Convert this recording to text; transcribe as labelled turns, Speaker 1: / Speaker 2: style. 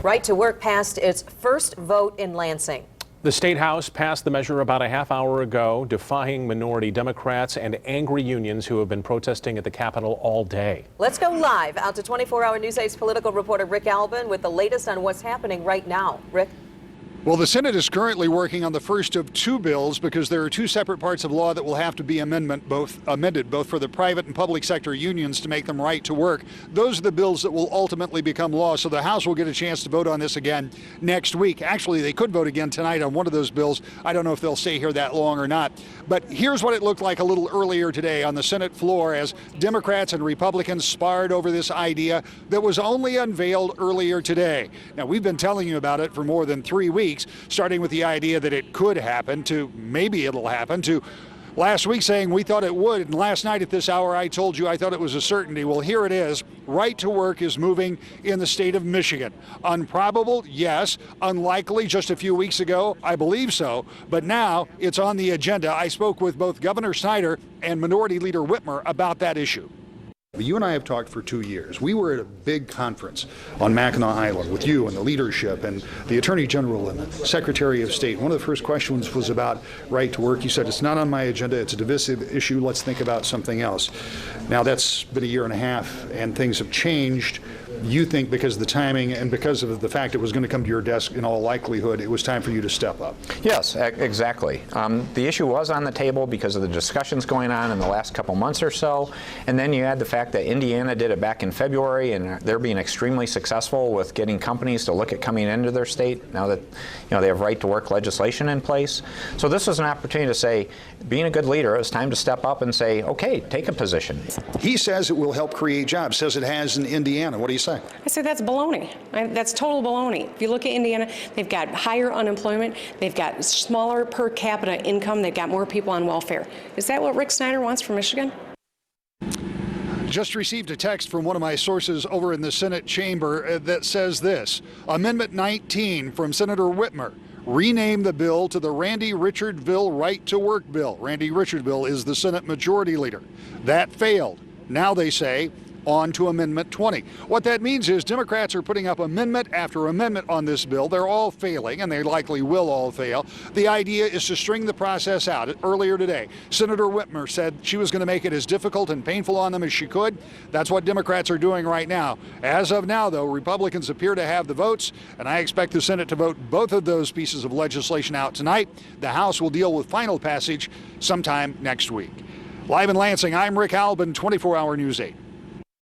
Speaker 1: Right to Work passed its first vote in Lansing.
Speaker 2: The State House passed the measure about a half hour ago, defying minority Democrats and angry unions who have been protesting at the Capitol all day.
Speaker 1: Let's go live out to 24-hour News 8's political reporter Rick Albin with the latest on what's happening right now. Rick?
Speaker 3: Well, the Senate is currently working on the first of two bills because there are two separate parts of law that will have to be amended, both for the private and public sector unions to make them right to work. Those are the bills that will ultimately become law, so the House will get a chance to vote on this again next week. Actually, they could vote again tonight on one of those bills. I don't know if they'll stay here that long or not. But here's what it looked like a little earlier today on the Senate floor as Democrats and Republicans sparred over this idea that was only unveiled earlier today. Now, we've been telling you about it for more than 3 weeks. Starting with the idea that it could happen to maybe it'll happen to last week saying we thought it would. And last night at this hour, I told you I thought it was a certainty. Well, here it is. Right to Work is moving in the state of Michigan. Improbable? Yes. Unlikely just a few weeks ago? I believe so. But now it's on the agenda. I spoke with both Governor Snyder and Minority Leader Whitmer about that issue.
Speaker 4: You and I have talked for 2 years. We were at a big conference on Mackinac Island with you and the leadership and the Attorney General and the Secretary of State. One of the first questions was about right to work. You said, it's not on my agenda, it's a divisive issue, let's think about something else. Now that's been a year and a half and things have changed. You think because of the timing and because of the fact it was going to come to your desk in all likelihood, it was time for you to step up.
Speaker 5: Yes, exactly. The issue was on the table because of the discussions going on in the last couple months or so, and then you add the fact that Indiana did it back in February and they're being extremely successful with getting companies to look at coming into their state now that they have right to work legislation in place. So this was an opportunity to say, being a good leader, it's time to step up and say, okay, take a position.
Speaker 4: He says it will help create jobs, says it has in Indiana. What do you say?
Speaker 6: I say that's baloney. That's total baloney. If you look at Indiana, they've got higher unemployment, they've got smaller per capita income, they've got more people on welfare. Is that what Rick Snyder wants for Michigan?
Speaker 3: Just received a text from one of my sources over in the Senate chamber that says this: Amendment 19 from Senator Whitmer. Rename the bill to the Randy Richardville Right to Work bill. Randy Richardville is the Senate Majority Leader. That failed. Now they say on to Amendment 20. What that means is Democrats are putting up amendment after amendment on this bill. They're all failing, and they likely will all fail. The idea is to string the process out. Earlier today, Senator Whitmer said she was going to make it as difficult and painful on them as she could. That's what Democrats are doing right now. As of now, though, Republicans appear to have the votes, and I expect the Senate to vote both of those pieces of legislation out tonight. The House will deal with final passage sometime next week. Live in Lansing, I'm Rick Albin, 24-Hour News 8.